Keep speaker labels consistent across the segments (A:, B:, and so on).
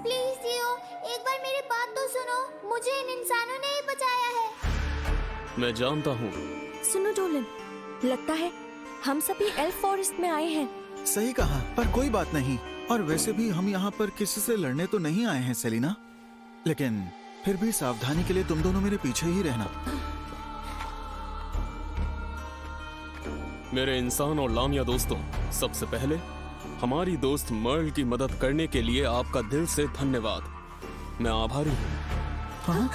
A: Please जियो, एक बार मेरी बात तो सुनो। मुझे इन इंसानों ने ही बचाया है।
B: मैं जानता हूँ।
C: सुनो डोलन, लगता है हम सभी एल्फ फॉरेस्ट में आए हैं।
D: सही कहा, पर कोई बात नहीं। और वैसे भी हम यहाँ पर किसी से लड़ने तो नहीं आए हैं सेलिना, लेकिन फिर भी सावधानी के लिए तुम दोनों मेरे पीछे ही रहना।
B: मेरे इंसान और लामिया दोस्तों, सबसे पहले हमारी दोस्त मर्ल की मदद करने के लिए आपका दिल से धन्यवाद। मैं आभारी हूँ।
D: हाँ?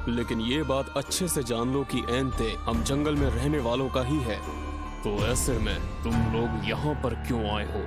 B: लेकिन ये बात अच्छे से जान लो कि एंते हम जंगल में रहने वालों का ही है, तो ऐसे में तुम लोग यहाँ पर क्यों आए हो?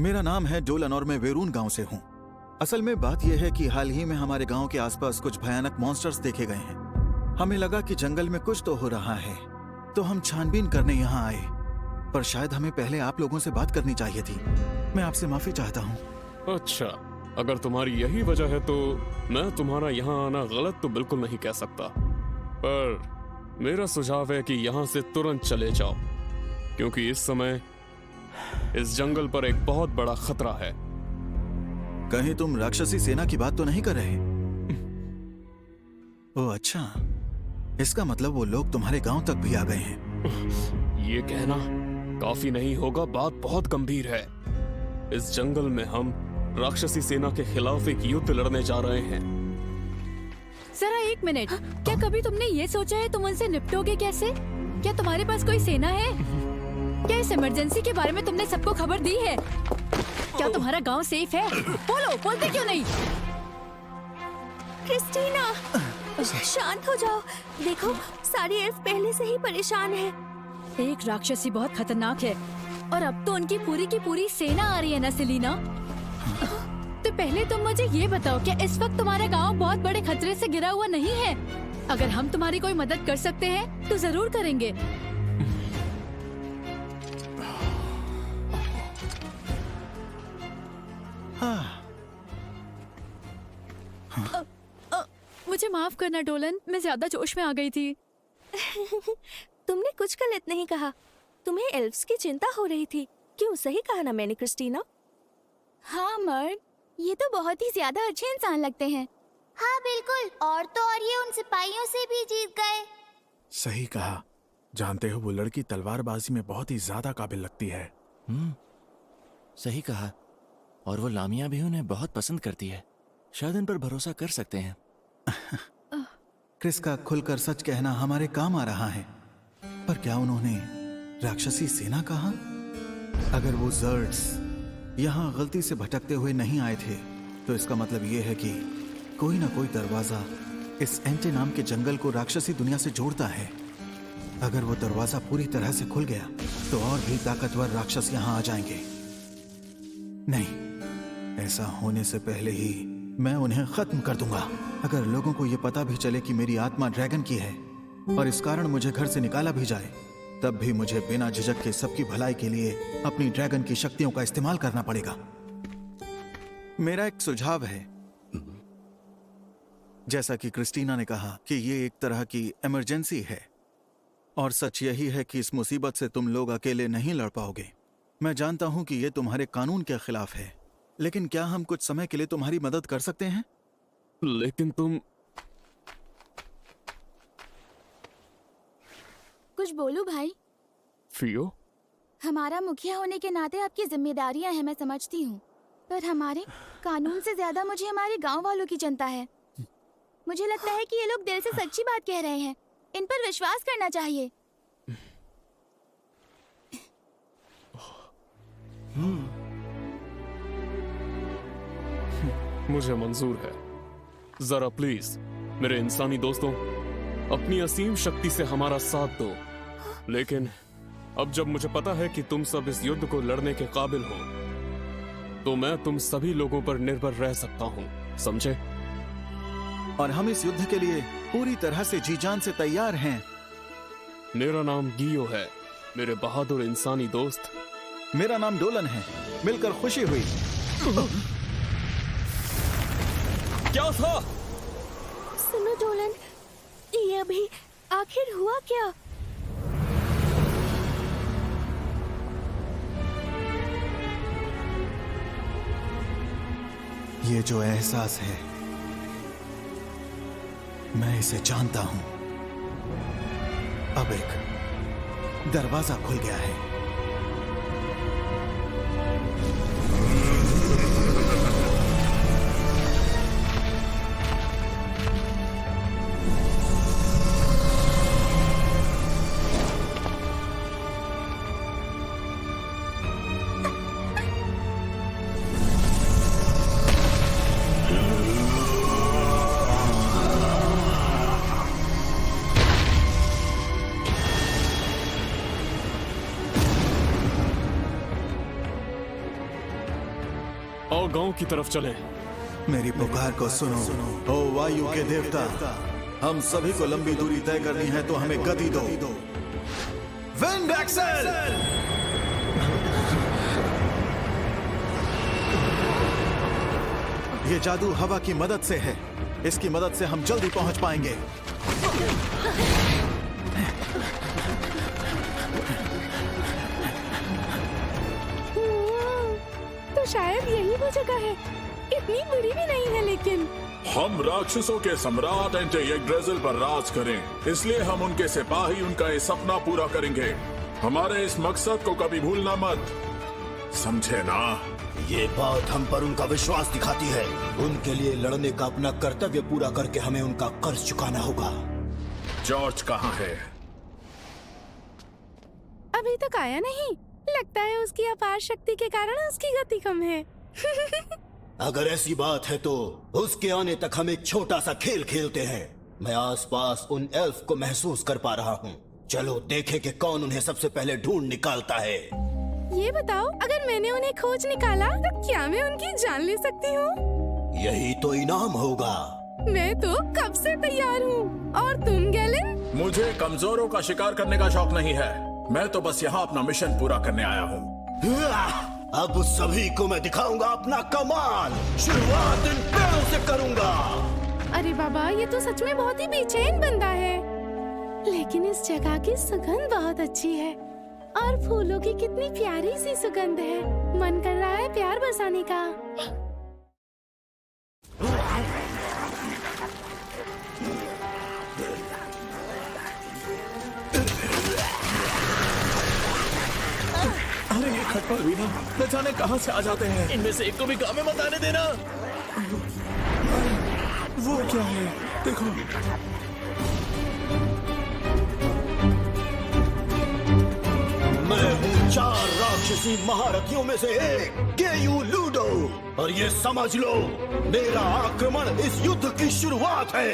D: मेरा नाम है डोलन और मैं वेरून गांव से हूँ। असल में बात यह है कि हाल ही में हमारे गांव के आसपास कुछ भयानक मॉन्स्टर्स देखे गए हैं। हमें लगा कि जंगल में कुछ तो हो रहा है, तो हम छानबीन करने यहाँ आए। पर शायद हमें पहले आप लोगों से बात करनी चाहिए थी। मैं आपसे माफी चाहता हूँ।
B: अच्छा, अगर तुम्हारी यही वजह है तो मैं तुम्हारा यहाँ आना गलत तो बिल्कुल नहीं कह सकता, पर मेरा सुझाव है कि यहाँ से तुरंत चले जाओ, क्योंकि इस समय इस जंगल पर एक बहुत बड़ा खतरा है।
D: कहीं तुम राक्षसी सेना की बात तो नहीं कर रहे? ओह अच्छा, इसका मतलब वो लोग तुम्हारे गांव तक भी आ गए हैं।
B: ये कहना काफी नहीं होगा, बात बहुत गंभीर है। इस जंगल में हम राक्षसी सेना के खिलाफ एक युद्ध लड़ने जा रहे हैं।
E: जरा एक मिनट, क्या कभी तुमने ये सोचा है तुम उनसे निपटोगे कैसे? क्या तुम्हारे पास कोई सेना है? क्या इस इमरजेंसी के बारे में तुमने सबको खबर दी है? क्या तुम्हारा गांव सेफ है? बोलते क्यों नहीं?
C: क्रिस्टीना, शांत हो जाओ। देखो, सारी एल्फ पहले से ही परेशान है।
E: एक राक्षसी बहुत खतरनाक है और अब तो उनकी पूरी की पूरी सेना आ रही है ना सेलिना? तो पहले तुम मुझे ये बताओ, क्या इस वक्त तुम्हारा गांव बहुत बड़े खतरे से घिरा हुआ नहीं है? अगर हम तुम्हारी कोई मदद कर सकते हैं तो जरूर करेंगे। मुझे माफ करना डोलन, मैं ज्यादा जोश में आ गई थी।
C: तुमने कुछ गलत नहीं कहा। तुम्हें एल्फ्स की चिंता हो रही थी। क्यों, सही कहा ना मैंने क्रिस्टीना?
A: हाँ मर्द, ये तो बहुत ही ज्यादा अच्छे इंसान लगते हैं। हाँ बिल्कुल, और तो और ये उन सिपाहियों से भी जीत गए।
F: सही कहा। जानते हो, वो लड़की तलवारबाजी में बहुत ही ज्यादा काबिल लगती है।
G: सही कहा। और वो लामिया भी उन्हें बहुत पसंद करती है। शायद इन पर भरोसा कर सकते हैं।
D: क्रिस का खुलकर सच कहना हमारे काम आ रहा है। पर क्या उन्होंने राक्षसी सेना कहा? अगर वो जर्ड्स यहाँ गलती से भटकते हुए नहीं आए थे, तो इसका मतलब ये है कि कोई ना कोई दरवाजा इस एंटे नाम के जंगल को राक्षसी दुनिया से जोड़ता है। अगर वो दरवाजा पूरी तरह से खुल गया तो और भी ताकतवर राक्षस यहाँ आ जाएंगे। नहीं, ऐसा होने से पहले ही मैं उन्हें खत्म कर दूंगा। अगर लोगों को ये पता भी चले कि मेरी आत्मा ड्रैगन की है और इस कारण मुझे घर से निकाला भी जाए, तब भी मुझे बिना झिझक के सबकी भलाई के लिए अपनी ड्रैगन की शक्तियों का इस्तेमाल करना पड़ेगा। मेरा एक सुझाव है, जैसा कि क्रिस्टीना ने कहा कि ये एक तरह की इमरजेंसी है और सच यही है कि इस मुसीबत से तुम लोग अकेले नहीं लड़ पाओगे। मैं जानता हूं कि ये तुम्हारे कानून के खिलाफ है, लेकिन क्या हम कुछ समय के लिए तुम्हारी मदद कर सकते हैं?
B: लेकिन तुम
A: कुछ बोलूं भाई?
B: फियो,
A: हमारा मुखिया होने के नाते आपकी जिम्मेदारियां हैं, मैं समझती हूँ, पर हमारे कानून से ज्यादा मुझे हमारे गांव वालों की चिंता है। मुझे लगता है कि ये लोग दिल से सच्ची बात कह रहे हैं, इन पर विश्वास करना चाहिए।
B: मुझे मंजूर है। जरा प्लीज मेरे इंसानी दोस्तों, अपनी असीम शक्ति से हमारा साथ दो। लेकिन अब जब मुझे पता है कि तुम सब इस युद्ध को लड़ने के काबिल हो, तो मैं तुम सभी लोगों पर निर्भर रह सकता हूँ, समझे?
D: और हम इस युद्ध के लिए पूरी तरह से जी जान से तैयार हैं।
B: मेरा नाम गियो है, मेरे बहादुर इंसानी दोस्त।
D: मेरा नाम डोलन है, मिलकर खुशी हुई।
B: क्या था?
C: सुनो डोलन, ये अभी आखिर हुआ क्या?
D: ये जो एहसास है, मैं इसे जानता हूं। अब एक दरवाजा खुल गया है।
B: आओ गांव की तरफ चलें।
D: मेरी पुकार को सुनो, ओ वायु के देवता। हम सभी को लंबी दूरी तय करनी है, तो हमें गति दो। Wind excel! ये जादू हवा की मदद से है। इसकी मदद से हम जल्दी पहुंच पाएंगे।
C: तो शायद यही वो जगह है। इतनी बुरी भी नहीं है, लेकिन
F: हम राक्षसों के सम्राट एंटी-यग्ड्रेसिल पर राज करें, इसलिए हम उनके सिपाही उनका ये सपना पूरा करेंगे। हमारे इस मकसद को कभी भूलना मत, समझे ना?
H: ये बात हम पर उनका विश्वास दिखाती है। उनके लिए लड़ने का अपना कर्तव्य पूरा करके हमें उनका कर्ज चुकाना होगा।
F: जॉर्ज कहाँ है?
C: अभी तक आया नहीं। लगता है उसकी अपार शक्ति के कारण उसकी गति कम है।
H: अगर ऐसी बात है तो उसके आने तक हम एक छोटा सा खेल खेलते हैं। मैं आसपास उन एल्फ को महसूस कर पा रहा हूँ। चलो देखें कि कौन उन्हें सबसे पहले ढूंढ निकालता है।
C: ये बताओ, अगर मैंने उन्हें खोज निकाला तो क्या मैं उनकी जान ले सकती हूँ?
H: यही तो इनाम होगा।
C: मैं तो कब से तैयार हूँ। और तुम गैलन?
F: मुझे कमजोरों का शिकार करने का शौक नहीं है। मैं तो बस यहाँ अपना मिशन पूरा करने आया हूँ।
H: अब उस सभी को मैं दिखाऊंगा अपना कमाल। शुरुआत इन पेड़ों से करूंगा।
C: अरे बाबा, ये तो सच में बहुत ही बेचैन बंदा है। लेकिन इस जगह की सुगंध बहुत अच्छी है और फूलों की कितनी प्यारी सी सुगंध है। मन कर रहा है प्यार बरसाने का।
F: अरे ये खटपट भी ना, न जाने कहाँ से आ जाते हैं।
G: इनमें से एक को भी गाँव में मत आने देना।
F: वो क्या है? देखो,
H: मैं हूँ 4 राक्षसी महारथियों में से एक, गेयू लूडो। और ये समझ लो, मेरा आक्रमण इस युद्ध की शुरुआत है।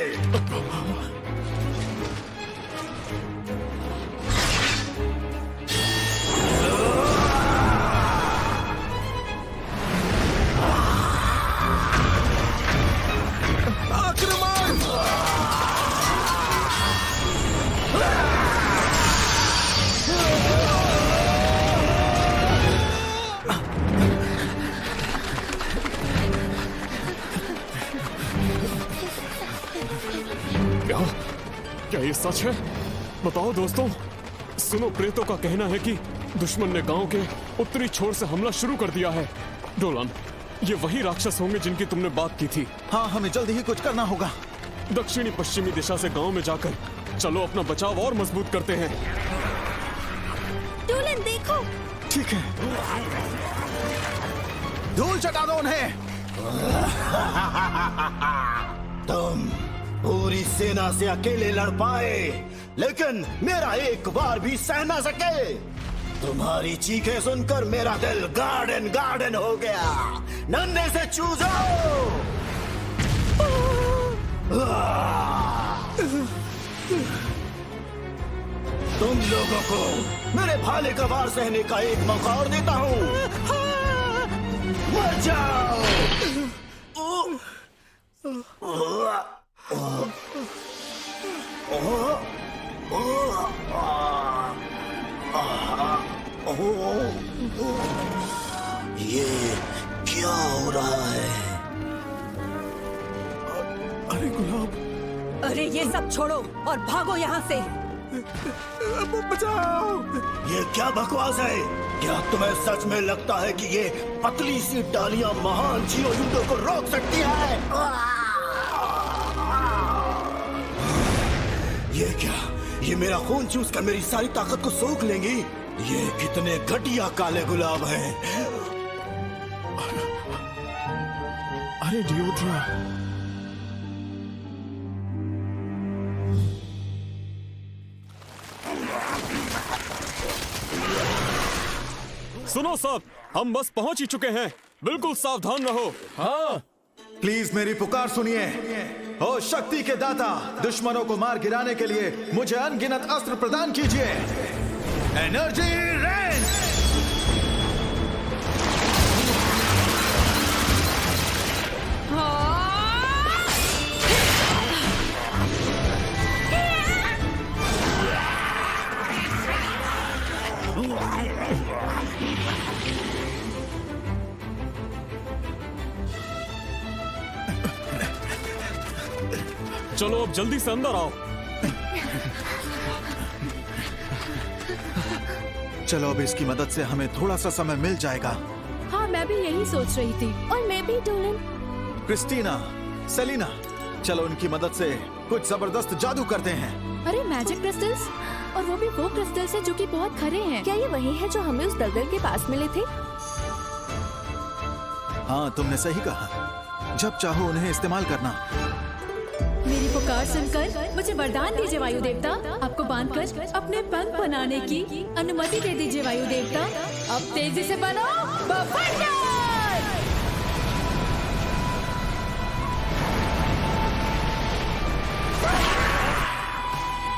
B: ये सच है? बताओ दोस्तों। सुनो, प्रेतों का कहना है कि दुश्मन ने गांव के उत्तरी छोर से हमला शुरू कर दिया है। डोलन, ये वही राक्षस होंगे जिनकी तुमने बात की थी।
D: हाँ, हमें जल्दी ही कुछ करना होगा।
B: दक्षिणी पश्चिमी दिशा से गांव में जाकर चलो अपना बचाव और मजबूत करते हैं।
A: डोलन देखो।
D: ठीक है, धूल चटा दो उन्हें।
H: तुम पूरी सेना से अकेले लड़ पाए, लेकिन मेरा एक बार भी सह न सके। तुम्हारी चीखें सुनकर मेरा दिल गार्डन गार्डन हो गया। नन्हे से चूजो। तुम लोगों को मेरे भाले का वार सहने का एक मौका और देता हूँ। मर जाओ। ये क्या हो रहा है?
D: अरे गुलाब,
E: अरे ये सब छोड़ो और भागो यहाँ से।
D: बचाओ।
H: ये क्या बकवास है? क्या तुम्हें सच में लगता है कि ये पतली सी डालियां महान जीव युद्धों को रोक सकती है? ये क्या? ये मेरा खून चूस कर मेरी सारी ताकत को सोख लेंगी? ये कितने घटिया काले गुलाब हैं।
D: अरे डियोड्रा,
B: सुनो सब, हम बस पहुंच ही चुके हैं। बिल्कुल सावधान रहो।
G: हाँ,
D: प्लीज मेरी पुकार सुनिए। ओ शक्ति के दाता, दुश्मनों को मार गिराने के लिए मुझे अनगिनत अस्त्र प्रदान कीजिए। Energy range.
B: चलो अब जल्दी से अंदर आओ।
D: चलो, अब इसकी मदद से हमें थोड़ा सा समय मिल जाएगा।
E: हाँ, मैं भी यही सोच रही थी।
A: और मैं भी डोलन।
D: क्रिस्टीना, सेलिना, चलो उनकी मदद से कुछ जबरदस्त जादू करते हैं।
E: अरे मैजिक क्रिस्टल्स, और वो भी वो क्रिस्टल्स हैं जो कि बहुत खरे हैं।
A: क्या ये वही है जो हमें उस दलदल के पास मिले थे?
D: हाँ, तुमने सही कहा। जब चाहो उन्हें इस्तेमाल करना।
E: मेरी पुकार सुनकर मुझे वरदान दीजिए वायु देवता। आपको बांधकर अपने पंख बनाने की अनुमति दे दीजिए वायु देवता। अब तेजी से बनो बफंडर।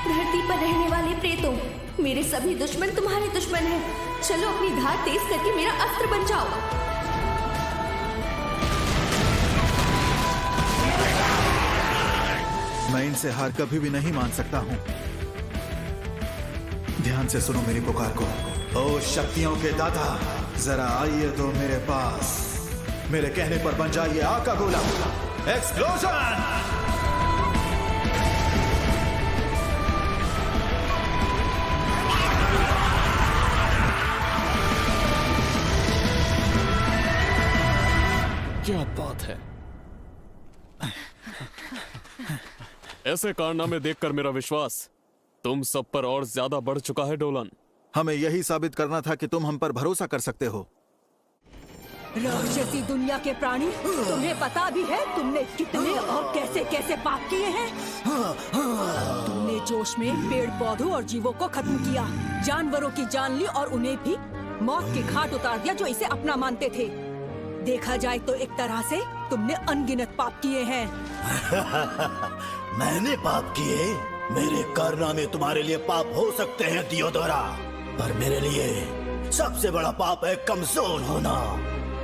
A: धरती पर रहने वाले प्रेतों, मेरे सभी दुश्मन तुम्हारे दुश्मन हैं। चलो अपनी धार तेज करके मेरा अस्त्र बन जाओ।
D: मैं इनसे हार कभी भी नहीं मान सकता हूँ। ध्यान से सुनो मेरी पुकार को। ओ शक्तियों के दाता, जरा आइए तो मेरे पास। मेरे कहने पर बन जाइए आग का गोला। एक्सप्लोजन!
B: क्या बात है। ऐसे कारनामे देखकर मेरा विश्वास तुम सब पर और ज्यादा बढ़ चुका है डोलन।
D: हमें यही साबित करना था कि तुम हम पर भरोसा कर सकते हो।
E: राक्षसी दुनिया के प्राणी, तुम्हें पता भी है तुमने कितने और कैसे कैसे पाप किए हैं? तुमने जोश में पेड़ पौधों और जीवों को खत्म किया, जानवरों की जान ली और उन्हें भी मौत के घाट उतार दिया जो इसे अपना मानते थे। देखा जाए तो एक तरह से तुमने अनगिनत पाप किए हैं।
H: मैंने पाप किए? मेरे कारनामे तुम्हारे लिए पाप हो सकते हैं दियोदोरा, पर मेरे लिए सबसे बड़ा पाप है कमजोर होना।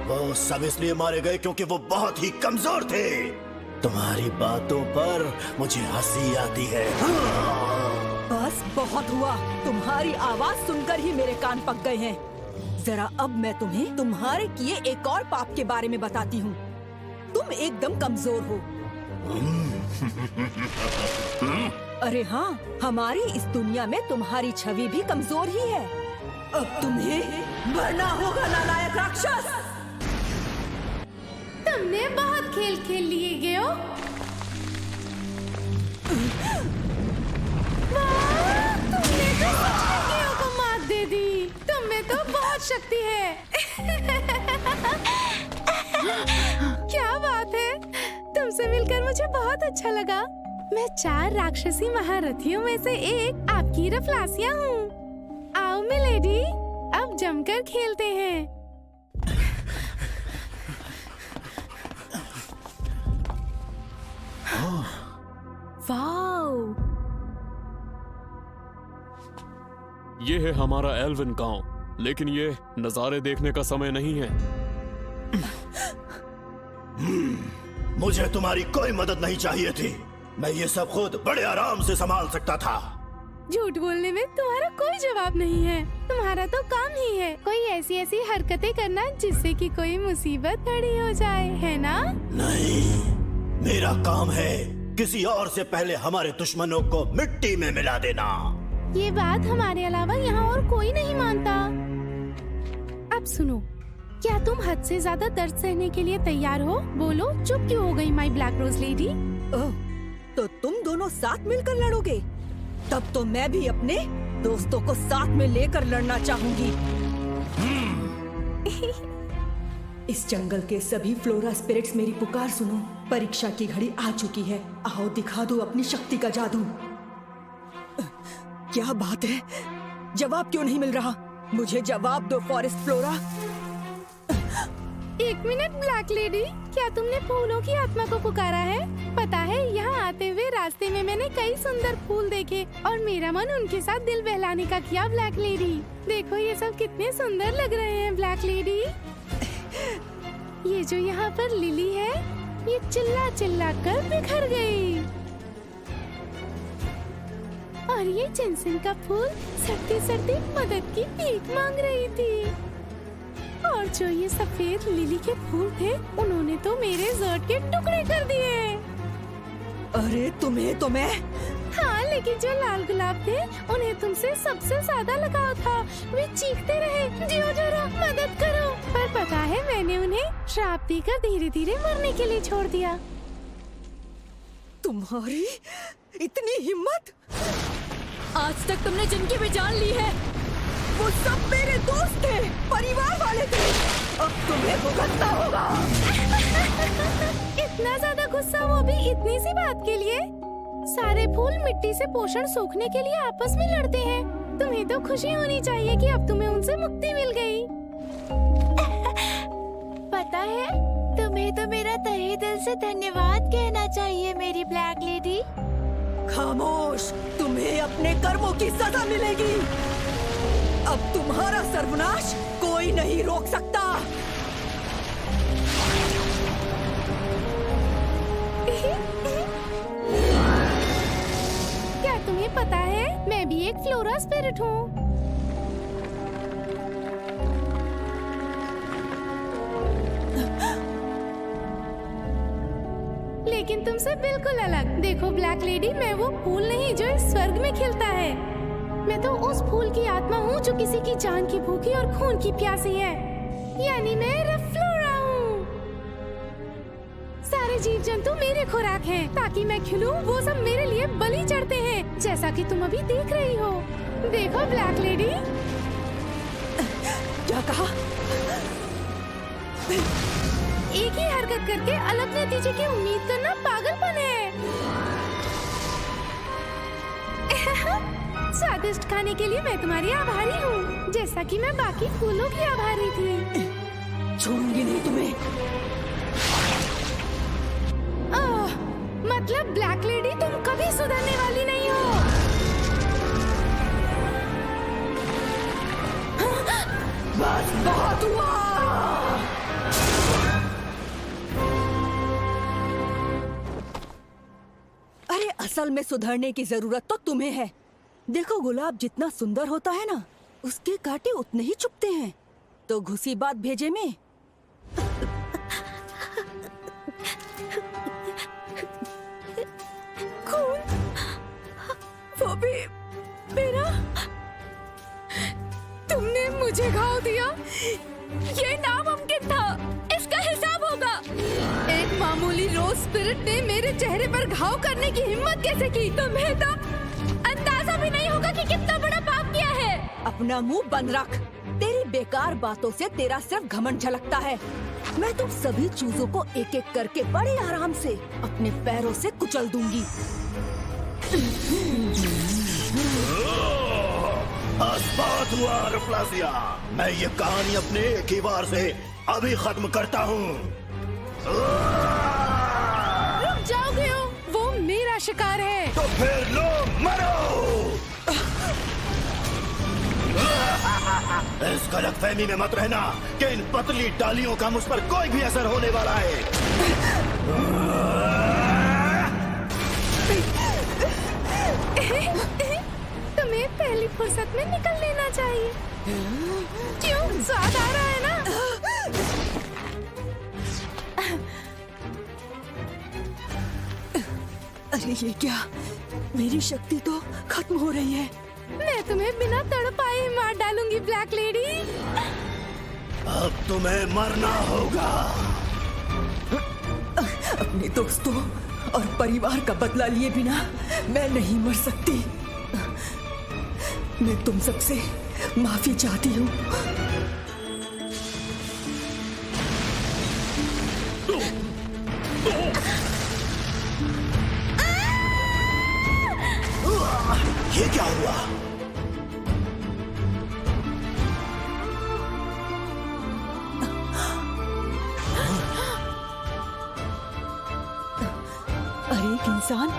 H: वो सब इसलिए मारे गए क्योंकि वो बहुत ही कमजोर थे। तुम्हारी बातों पर मुझे हंसी आती है।
E: बस बहुत हुआ, तुम्हारी आवाज सुनकर ही मेरे कान पक गए हैं। जरा अब मैं तुम्हें तुम्हारे किए एक और पाप के बारे में बताती हूँ। तुम एकदम कमजोर हो।
I: अरे हाँ, हमारी इस दुनिया में तुम्हारी छवि भी कमजोर ही है। अब तुम्हें मरना होगा नालायक राक्षस।
C: तुमने बहुत खेल खेल लिए गेओ। वाह, तुमने तो सच में गेओ को मात दे दी। तुम में तो बहुत शक्ति है। क्या बात है, तुमसे मिलकर मुझे बहुत अच्छा लगा। मैं 4 राक्षसी महारथियों में से एक आपकी रफलासिया हूँ। आओ मिलेडी, अब जमकर खेलते हैं।
E: वाओ,
B: ये है हमारा एल्विन गांव, लेकिन ये नजारे देखने का समय नहीं है।
H: मुझे तुम्हारी कोई मदद नहीं चाहिए थी। मैं ये सब खुद बड़े आराम से संभाल सकता था।
C: झूठ बोलने में तुम्हारा कोई जवाब नहीं है। तुम्हारा तो काम ही है कोई ऐसी ऐसी हरकतें करना जिससे कि कोई मुसीबत खड़ी हो जाए, है ना?
H: नहीं, मेरा काम है किसी और से पहले हमारे दुश्मनों को मिट्टी में मिला देना।
C: ये बात हमारे अलावा यहाँ और कोई नहीं मानता। अब सुनो, क्या तुम हद से ज्यादा दर्द सहने के लिए तैयार हो? बोलो, चुप क्यों हो गई माई ब्लैक रोज लेडी?
I: तो तुम दोनों साथ मिलकर लड़ोगे? तब तो मैं भी अपने दोस्तों को साथ में लेकर लड़ना चाहूंगी। इस जंगल के सभी फ्लोरा स्पिरिट्स मेरी पुकार सुनो। परीक्षा की घड़ी आ चुकी है। आओ दिखा दो अपनी शक्ति का जादू। क्या बात है, जवाब क्यों नहीं मिल रहा? मुझे जवाब दो forest flora.
C: 1 minute black lady, क्या तुमने फूलों की आत्मा को पुकारा है? पता है, यहाँ आते हुए रास्ते में मैंने कई सुंदर फूल देखे और मेरा मन उनके साथ दिल बहलाने का किया। ब्लैक लेडी, देखो ये सब कितने सुंदर लग रहे हैं। ब्लैक लेडी, ये जो यहाँ पर लिली है, ये चिल्ला चिल्ला कर बिखर गई। और ये जिनसिन का फूल सड़ती सड़ती मदद की भीख मांग रही थी। और जो ये सफेद लिली के फूल थे, उन्होंने तो मेरे जर्ट के टुकड़े कर दिए।
I: अरे तुम्हें तो मैं...
C: हाँ, लेकिन जो लाल गुलाब थे, उन्हें तुमसे सबसे ज्यादा लगाव था। वे चीखते रहे, जियो जरा, मदद करो। पर पता है, मैंने उन्हें श्राप देकर धीरे धीरे मरने के लिए छोड़ दिया।
I: तुम्हारी इतनी हिम्मत!
E: आज तक तुमने जिनकी भी जान ली है,
I: वो सब मेरे दोस्त थे, परिवार वाले थे। अब तुम्हें भुगतना होगा।
C: इतना ज्यादा गुस्सा, वो भी इतनी सी बात के लिए? सारे फूल मिट्टी से पोषण सूखने के लिए आपस में लड़ते हैं। तुम्हें तो खुशी होनी चाहिए कि अब तुम्हें उनसे मुक्ति मिल गई।
A: पता है, तुम्हें तो मेरा तहे दिल से धन्यवाद कहना चाहिए मेरी ब्लैक लेडी।
I: खामोश, तुम्हें अपने कर्मों की सजा मिलेगी। अब तुम्हारा सर्वनाश कोई नहीं रोक सकता।
C: क्या तुम्हें पता है, मैं भी एक फ्लोरा स्पिरिट हूँ। लेकिन तुमसे बिल्कुल अलग। देखो ब्लैक लेडी, मैं वो फूल नहीं जो इस स्वर्ग में खिलता है। मैं तो उस फूल की आत्मा हूँ जो किसी की जान की भूखी और खून की प्यासी है। यानी मैं रफ्लोरा हूँ। सारे जीव जंतु मेरे खुराक हैं। ताकि मैं खिलूं, वो सब मेरे लिए बलि चढ़ते हैं, जैसा कि तुम अभी देख रही हो। देखो ब्लैक लेडी।
I: क्या कहा?
C: एक ही हरकत करके अलग नतीजे की उम्मीद करना पागलपन है। स्वादिष्ट खाने के लिए मैं तुम्हारी आभारी हूँ, जैसा कि मैं बाकी फूलों की आभारी थी।
I: छोड़ूंगी नहीं तुम्हें।
C: मतलब ब्लैक लेडी, तुम कभी सुधरने वाली नहीं हो।
I: बस बहुत हुआ। अरे असल में सुधरने की जरूरत तो तुम्हें है। देखो, गुलाब जितना सुंदर होता है ना, उसके कांटे उतने ही चुभते हैं। तो घुसी बात भेजे में।
C: मामूली रोज स्पिरिट ने मेरे चेहरे पर घाव करने की हिम्मत कैसे की? तुम्हें तो अंदाजा भी नहीं होगा कि कितना बड़ा पाप किया है।
I: अपना मुंह बंद रख। तेरी बेकार बातों से तेरा सिर्फ घमंड झलकता है। मैं तुम सभी चूजों को एक एक करके बड़े आराम से अपने पैरों से कुचल दूंगी।
H: बात हुआ रफलासिया, मैं ये कहानी अपने एक ही बार से अभी खत्म करता हूँ।
C: रुक जाओगे हो? वो मेरा शिकार है।
H: तो फिर लो मरो। इस गलतफहमी में मत रहना कि इन पतली डालियों का मुझ पर कोई भी असर होने वाला है।
C: तुम्हें पहली फुर्सत में निकल लेना चाहिए। क्यों? स्वाद आ रहा है ना?
I: अरे ये क्या? मेरी शक्ति तो खत्म हो रही है।
C: मैं तुम्हें बिना तड़पाए मार डालूंगी ब्लैक लेडी।
H: अब तुम्हें मरना होगा।
I: अपने दोस्तों और परिवार का बदला लिए बिना मैं नहीं मर सकती। मैं तुम सबसे माफी चाहती हूँ।
H: ये क्या हुआ?
I: अरे एक इंसान।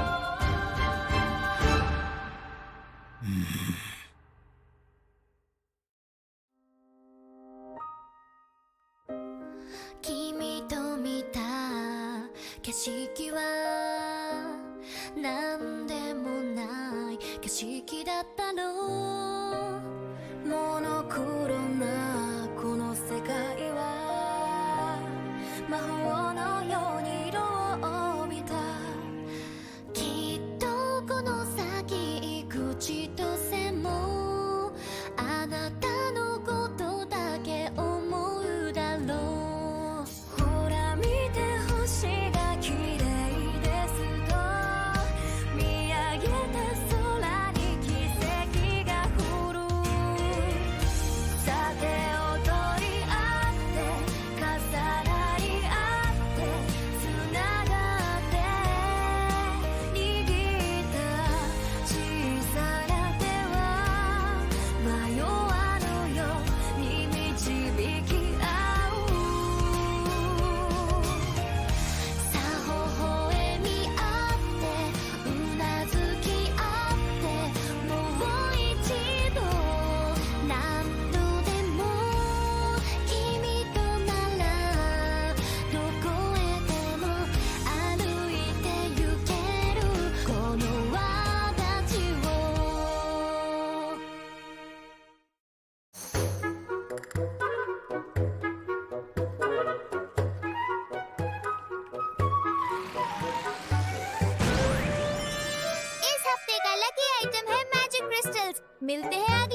A: मिलते हैं आगे